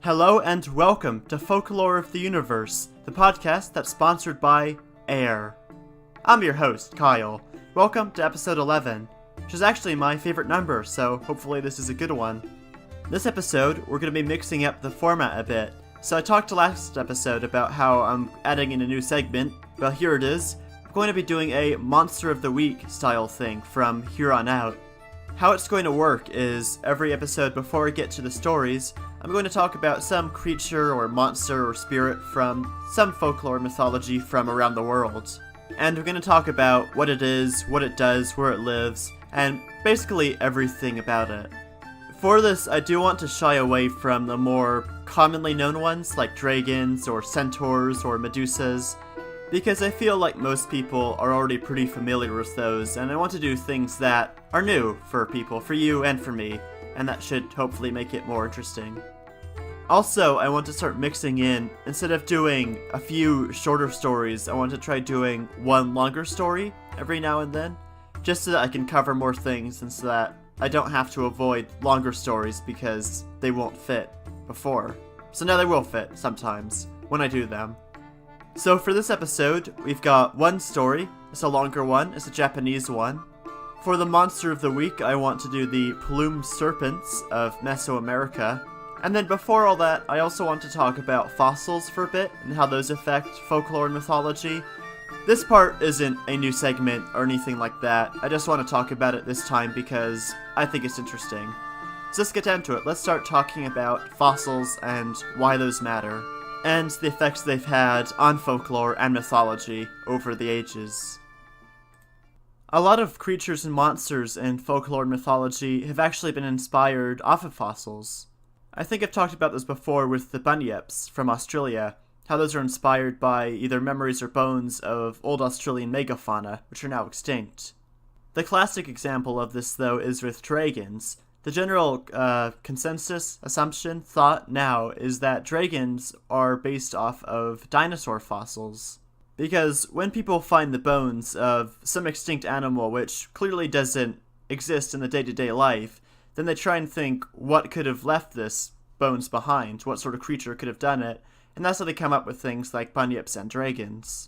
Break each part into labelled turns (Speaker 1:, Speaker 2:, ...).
Speaker 1: Hello and welcome to Folklore of the Universe, the podcast that's sponsored by Air. I'm your host, Kyle. Welcome to episode 11, which is actually my favorite number, so hopefully this is a good one. This episode, we're going to be mixing up the format a bit. So I talked last episode about how I'm adding in a new segment. Well, here it is. I'm going to be doing a Monster of the Week style thing from here on out. How it's going to work is, every episode before I get to the stories, I'm going to talk about some creature or monster or spirit from some folklore mythology from around the world. And we're going to talk about what it is, what it does, where it lives, and basically everything about it. For this, I do want to shy away from the more commonly known ones, like dragons or centaurs or medusas, because I feel like most people are already pretty familiar with those, and I want to do things that are new for people, for you and for me, and that should hopefully make it more interesting. Also, I want to start mixing in, instead of doing a few shorter stories, I want to try doing one longer story every now and then, just so that I can cover more things and so that I don't have to avoid longer stories because they won't fit before. So now they will fit sometimes, when I do them. So for this episode, we've got one story. It's a longer one, it's a Japanese one. For the Monster of the Week, I want to do the plumed serpents of Mesoamerica. And then before all that, I also want to talk about fossils for a bit, and how those affect folklore and mythology. This part isn't a new segment or anything like that, I just want to talk about it this time because I think it's interesting. So let's get down to it. Let's start talking about fossils and why those matter, and the effects they've had on folklore and mythology over the ages. A lot of creatures and monsters in folklore and mythology have actually been inspired off of fossils. I think I've talked about this before with the bunyips from Australia, how those are inspired by either memories or bones of old Australian megafauna, which are now extinct. The classic example of this, though, is with dragons. The general consensus, assumption, thought now is that dragons are based off of dinosaur fossils. Because when people find the bones of some extinct animal which clearly doesn't exist in the day-to-day life, then they try and think what could have left this bones behind, what sort of creature could have done it, and that's how they come up with things like bunyips and dragons.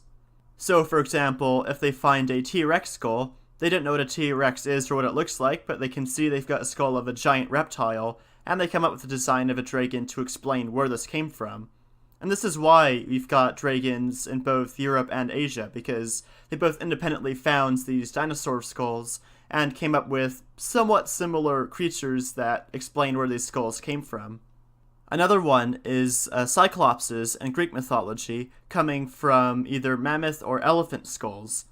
Speaker 1: So, for example, if they find a T-Rex skull, they don't know what a T-Rex is or what it looks like, but they can see they've got a skull of a giant reptile, and they come up with the design of a dragon to explain where this came from. And this is why we've got dragons in both Europe and Asia, because they both independently found these dinosaur skulls and came up with somewhat similar creatures that explain where these skulls came from. Another one is cyclopses in Greek mythology, coming from either mammoth or elephant skulls.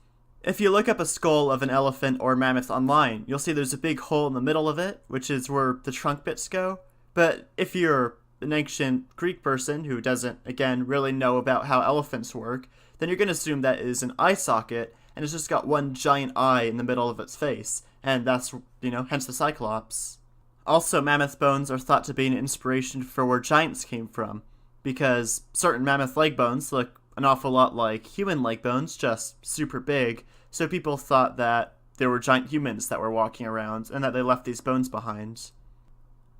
Speaker 1: If you look up a skull of an elephant or mammoth online, you'll see there's a big hole in the middle of it, which is where the trunk bits go. But if you're an ancient Greek person who doesn't, again, really know about how elephants work, then you're going to assume that is an eye socket, and it's just got one giant eye in the middle of its face, and that's, hence the Cyclops. Also, mammoth bones are thought to be an inspiration for where giants came from, because certain mammoth leg bones look an awful lot like human leg bones, just super big, so people thought that there were giant humans that were walking around, and that they left these bones behind.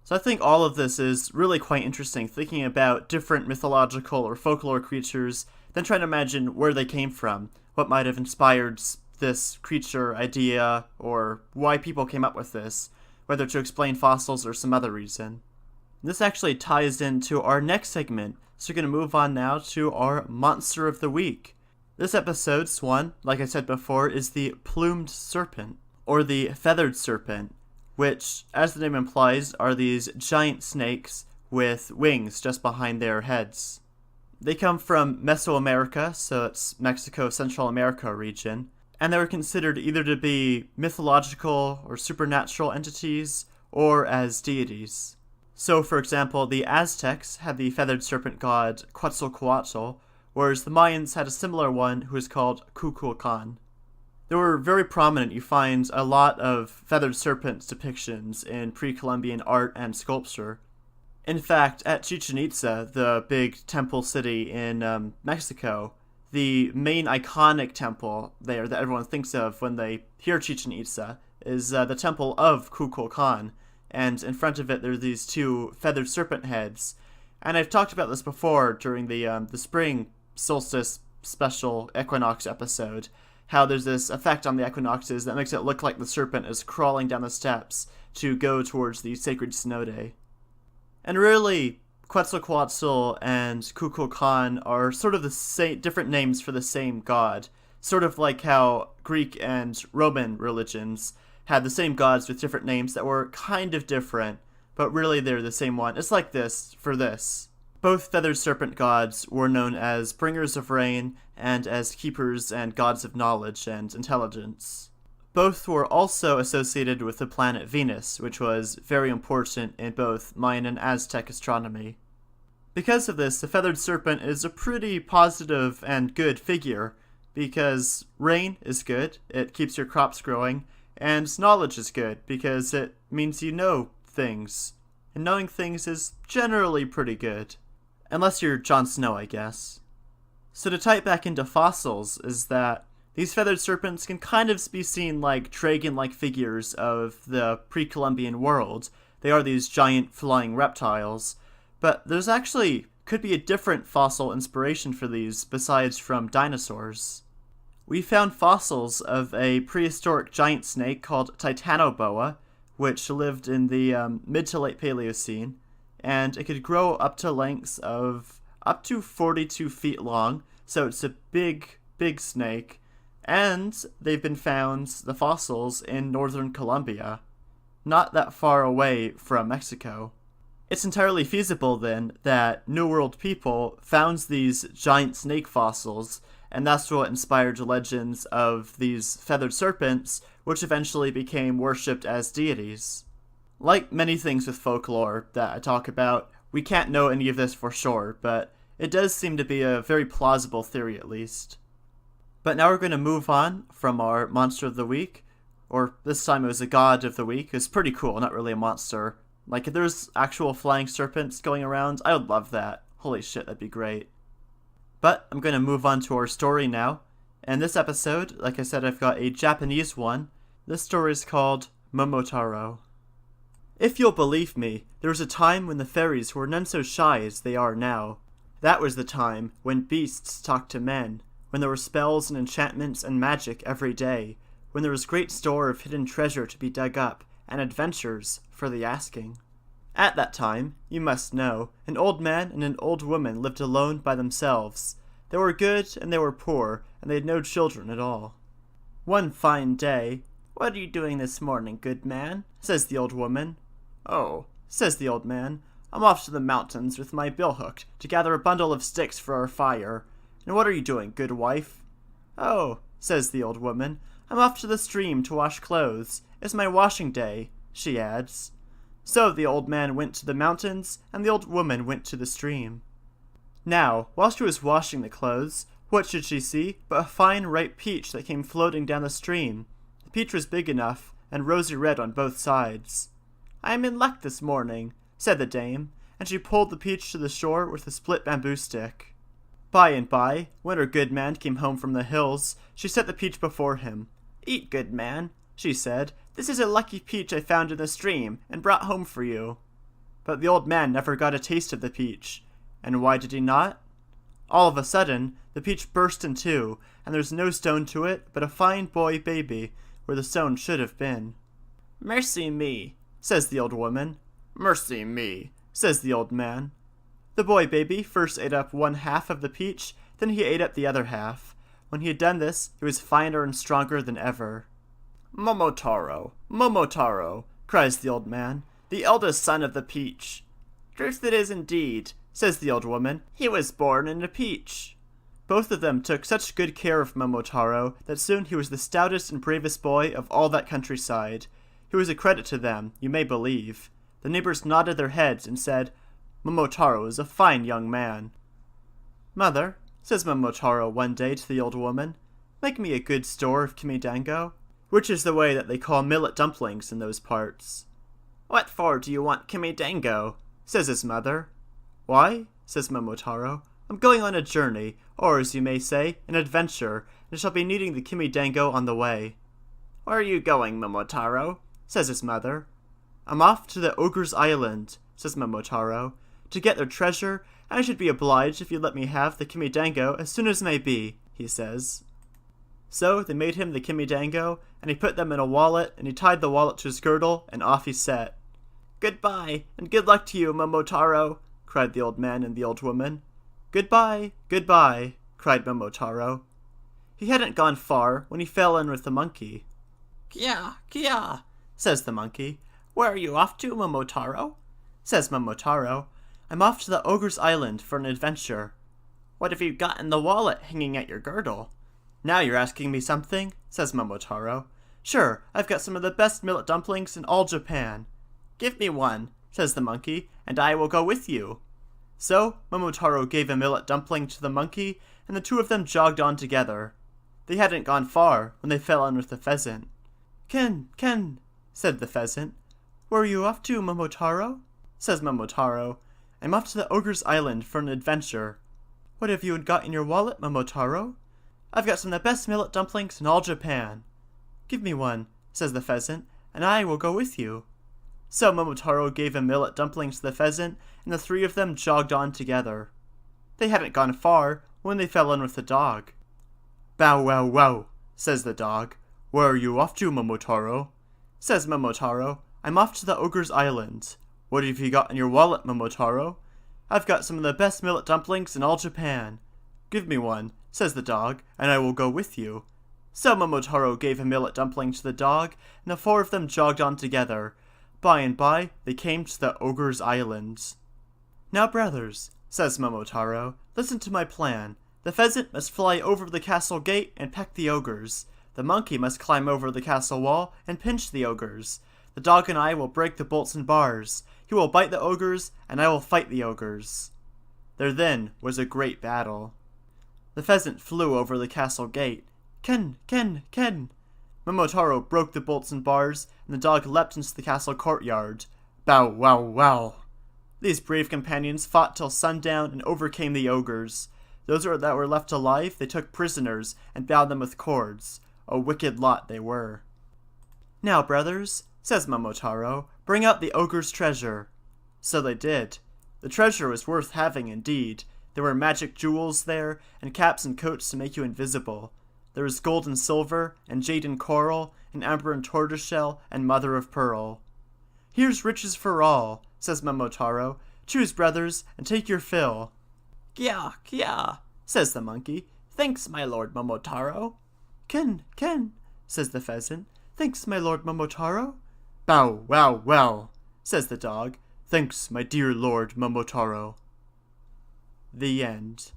Speaker 1: So I think all of this is really quite interesting, thinking about different mythological or folklore creatures, then trying to imagine where they came from, what might have inspired this creature idea, or why people came up with this, whether to explain fossils or some other reason. This actually ties into our next segment, so we're going to move on now to our Monster of the Week. This episode's one, like I said before, is the plumed serpent, or the feathered serpent, which, as the name implies, are these giant snakes with wings just behind their heads. They come from Mesoamerica, so it's Mexico, Central America region, and they were considered either to be mythological or supernatural entities, or as deities. So, for example, the Aztecs had the feathered serpent god Quetzalcoatl, whereas the Mayans had a similar one who was called Kukulkan. They were very prominent. You find a lot of feathered serpent depictions in pre-Columbian art and sculpture. In fact, at Chichen Itza, the big temple city in Mexico, the main iconic temple there that everyone thinks of when they hear Chichen Itza is the temple of Kukulkan, and in front of it there are these two feathered serpent heads, And I've talked about this before during the spring solstice special equinox episode, how there's this effect on the equinoxes that makes it look like the serpent is crawling down the steps to go towards the sacred snow day. And really, Quetzalcoatl and Kukulkan are sort of the same, different names for the same god, sort of like how Greek and Roman religions had the same gods with different names that were kind of different, but really they're the same one. It's like this for this. Both feathered serpent gods were known as bringers of rain and as keepers and gods of knowledge and intelligence. Both were also associated with the planet Venus, which was very important in both Mayan and Aztec astronomy. Because of this, the feathered serpent is a pretty positive and good figure, because rain is good, it keeps your crops growing, and knowledge is good, because it means you know things. And knowing things is generally pretty good. Unless you're Jon Snow, I guess. So to tie it back into fossils is that these feathered serpents can kind of be seen like dragon-like figures of the pre-Columbian world. They are these giant flying reptiles. But there's actually could be a different fossil inspiration for these besides from dinosaurs. We found fossils of a prehistoric giant snake called Titanoboa, which lived in the mid to late Paleocene, and it could grow up to lengths of up to 42 feet long, so it's a big, big snake, and they've been found, the fossils, in northern Colombia, not that far away from Mexico. It's entirely feasible, then, that New World people found these giant snake fossils, and that's what inspired legends of these feathered serpents, which eventually became worshipped as deities. Like many things with folklore that I talk about, we can't know any of this for sure, but it does seem to be a very plausible theory at least. But now we're going to move on from our monster of the week, or this time it was a god of the week. It's pretty cool, not really a monster. Like, if there's actual flying serpents going around, I would love that. Holy shit, that'd be great. But I'm going to move on to our story now. And this episode, like I said, I've got a Japanese one. This story is called Momotaro. If you'll believe me, there was a time when the fairies were none so shy as they are now. That was the time when beasts talked to men, when there were spells and enchantments and magic every day, when there was great store of hidden treasure to be dug up, and adventures for the asking. At that time, you must know, an old man and an old woman lived alone by themselves. They were good and they were poor, and they had no children at all. One fine day, "What are you doing this morning, good man?" says the old woman. "Oh," says the old man, "I'm off to the mountains with my bill hooked to gather a bundle of sticks for our fire. And what are you doing, good wife?" "Oh," says the old woman, "I'm off to the stream to wash clothes. It's my washing day," she adds. So the old man went to the mountains, and the old woman went to the stream. Now, while she was washing the clothes, what should she see but a fine ripe peach that came floating down the stream. The peach was big enough, and rosy red on both sides. "I am in luck this morning," said the dame, and she pulled the peach to the shore with a split bamboo stick. By and by, when her good man came home from the hills, she set the peach before him. "Eat, good man," she said. "This is a lucky peach I found in the stream, and brought home for you." But the old man never got a taste of the peach. And why did he not? All of a sudden, the peach burst in two, and there's no stone to it, but a fine boy baby, where the stone should have been. "Mercy me," says the old woman. "Mercy me," says the old man. The boy baby first ate up one half of the peach, then he ate up the other half. When he had done this, he was finer and stronger than ever. "Momotaro, Momotaro," cries the old man, "the eldest son of the peach." "Truth it is indeed," says the old woman. "He was born in a peach." Both of them took such good care of Momotaro that soon he was the stoutest and bravest boy of all that countryside. He was a credit to them, you may believe. The neighbors nodded their heads and said, "Momotaro is a fine young man." "Mother," says Momotaro one day to the old woman, "make me a good store of kimidango," which is the way that they call millet dumplings in those parts. "What for do you want kimidango?" says his mother. "Why," says Momotaro, "I'm going on a journey, or as you may say, an adventure, and shall be needing the kimidango on the way." "Where are you going, Momotaro?" says his mother. "I'm off to the Ogre's Island," says Momotaro, to get their treasure, and I should be obliged if you let me have the Kimidango as soon as may be, he says. So they made him the Kimidango, and he put them in a wallet, and he tied the wallet to his girdle, and off he set. "Goodbye, and good luck to you, Momotaro," cried the old man and the old woman. "Goodbye, goodbye," cried Momotaro. He hadn't gone far when he fell in with the monkey. "Kia, kia," says the monkey. "Where are you off to, Momotaro?" Says Momotaro, "I'm off to the Ogre's Island for an adventure." "What have you got in the wallet hanging at your girdle?" "Now you're asking me something," says Momotaro. "Sure, I've got some of the best millet dumplings in all Japan." "Give me one," says the monkey, "and I will go with you." So Momotaro gave a millet dumpling to the monkey, and the two of them jogged on together. They hadn't gone far when they fell in with the pheasant. Ken, said the pheasant. "Where are you off to, Momotaro?" Says Momotaro, "I'm off to the Ogre's Island for an adventure." "What have you got in your wallet, Momotaro?" "I've got some of the best millet dumplings in all Japan." "Give me one," says the pheasant, "and I will go with you." So Momotaro gave a millet dumpling to the pheasant, and the three of them jogged on together. They hadn't gone far when they fell in with the dog. "Bow wow wow," says the dog. "Where are you off to, Momotaro?" Says Momotaro, "I'm off to the Ogre's Island." "What have you got in your wallet, Momotaro?" "I've got some of the best millet dumplings in all Japan." "Give me one," says the dog, "and I will go with you." So Momotaro gave a millet dumpling to the dog, and the four of them jogged on together. By and by, they came to the Ogre's Island. "Now, brothers," says Momotaro, "listen to my plan. The pheasant must fly over the castle gate and peck the ogres. The monkey must climb over the castle wall and pinch the ogres. The dog and I will break the bolts and bars. He will bite the ogres, and I will fight the ogres." There then was a great battle. The pheasant flew over the castle gate. "Ken, Ken, Ken!" Momotaro broke the bolts and bars, and the dog leapt into the castle courtyard. Bow wow wow! These brave companions fought till sundown and overcame the ogres. Those that were left alive they took prisoners and bound them with cords. A wicked lot they were. "Now, brothers," says Momotaro, "bring out the ogre's treasure." So they did. The treasure was worth having indeed. There were magic jewels there, and caps and coats to make you invisible. There was gold and silver, and jade and coral, and amber and tortoiseshell, and mother of pearl. "Here's riches for all," says Momotaro. "Choose, brothers, and take your fill." "Kia, kia," says the monkey. "Thanks, my lord Momotaro." "Ken, says the pheasant. "Thanks, my lord Momotaro." "Bow wow wow," says the dog. "Thanks, my dear lord Momotaro." The end.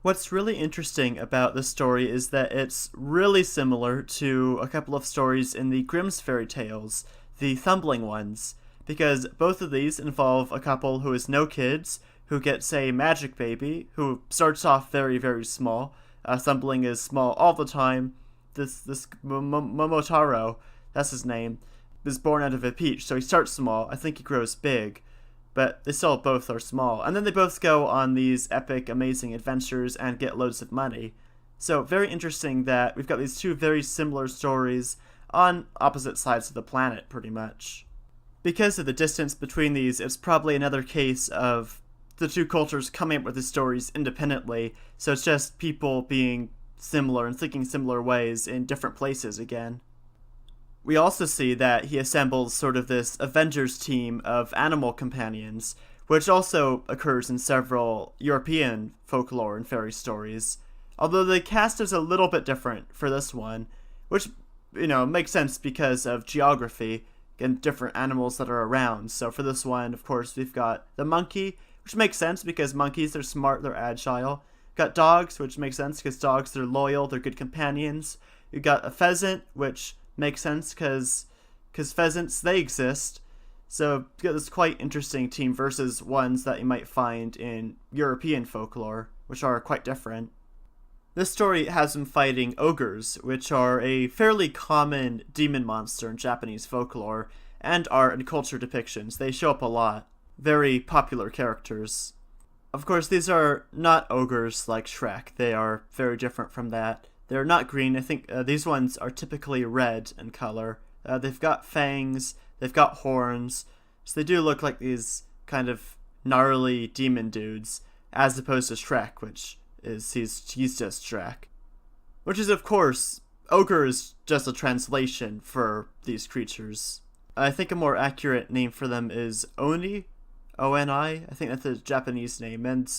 Speaker 1: What's really interesting about this story is that it's really similar to a couple of stories in the Grimm's fairy tales, the Thumbling ones, because both of these involve a couple who has no kids, who gets a magic baby, who starts off very, very small. Thumbling is small all the time. This Momotaro, that's his name, is born out of a peach, so he starts small. I think he grows big, but they still both are small. And then they both go on these epic, amazing adventures and get loads of money. So very interesting that we've got these two very similar stories on opposite sides of the planet, pretty much. Because of the distance between these, it's probably another case of the two cultures coming up with the stories independently, so it's just people being similar and thinking similar ways in different places again. We also see that he assembles sort of this Avengers team of animal companions, which also occurs in several European folklore and fairy stories, although the cast is a little bit different for this one, which, makes sense because of geography and different animals that are around. So for this one, of course, we've got the monkey, which makes sense because monkeys are smart, they're agile. Got dogs, which makes sense because dogs, they're loyal, they're good companions. You got a pheasant, which makes sense because pheasants, they exist. So you got this quite interesting team versus ones that you might find in European folklore, which are quite different. This story has them fighting ogres, which are a fairly common demon monster in Japanese folklore, and art and culture depictions. They show up a lot. Very popular characters. Of course, these are not ogres like Shrek. They are very different from that. They're not green. I think these ones are typically red in color. They've got fangs, they've got horns, so they do look like these kind of gnarly demon dudes, as opposed to Shrek, which is he's just Shrek. Which is, of course, ogre is just a translation for these creatures. I think a more accurate name for them is Oni, O-N-I. I think that's the Japanese name. And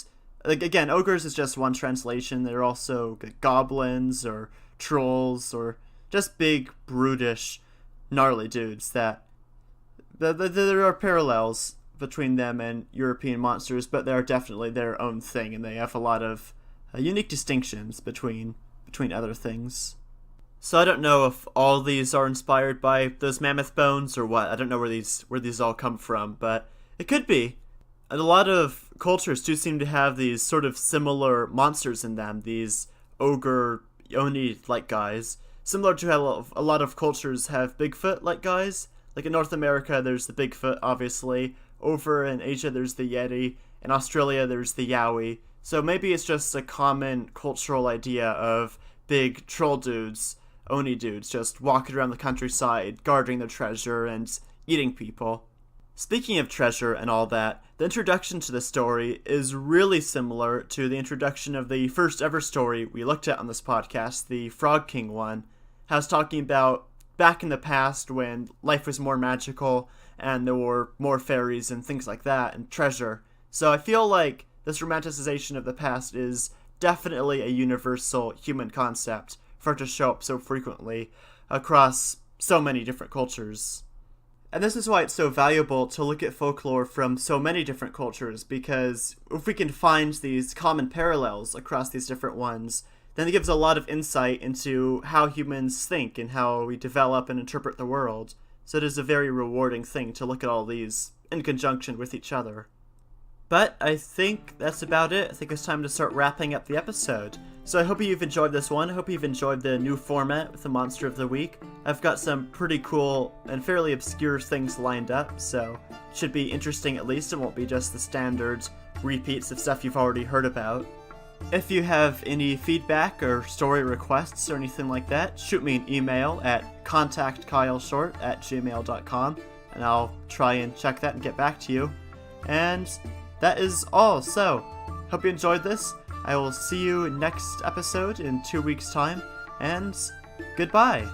Speaker 1: again, ogres is just one translation. They're also goblins or trolls or just big, brutish, gnarly dudes that there are parallels between them and European monsters, but they're definitely their own thing, and they have a lot of unique distinctions between other things. So I don't know if all these are inspired by those mammoth bones or what. I don't know where these all come from, but it could be. And a lot of cultures do seem to have these sort of similar monsters in them, these ogre, Oni-like guys. Similar to how a lot of cultures have Bigfoot-like guys. Like in North America, there's the Bigfoot, obviously. Over in Asia, there's the Yeti. In Australia, there's the Yowie. So maybe it's just a common cultural idea of big troll dudes, Oni dudes, just walking around the countryside, guarding their treasure and eating people. Speaking of treasure and all that, the introduction to the story is really similar to the introduction of the first ever story we looked at on this podcast, the Frog King one. I was talking about back in the past when life was more magical and there were more fairies and things like that and treasure. So I feel like this romanticization of the past is definitely a universal human concept for it to show up so frequently across so many different cultures. And this is why it's so valuable to look at folklore from so many different cultures, because if we can find these common parallels across these different ones, then it gives a lot of insight into how humans think and how we develop and interpret the world. So it is a very rewarding thing to look at all these in conjunction with each other. But I think that's about it. I think it's time to start wrapping up the episode. So I hope you've enjoyed this one. I hope you've enjoyed the new format with the Monster of the Week. I've got some pretty cool and fairly obscure things lined up, so it should be interesting at least. It won't be just the standard repeats of stuff you've already heard about. If you have any feedback or story requests or anything like that, shoot me an email at contactkyleshort@gmail.com, and I'll try and check that and get back to you. And that is all. So, hope you enjoyed this. I will see you next episode in 2 weeks' time, and goodbye.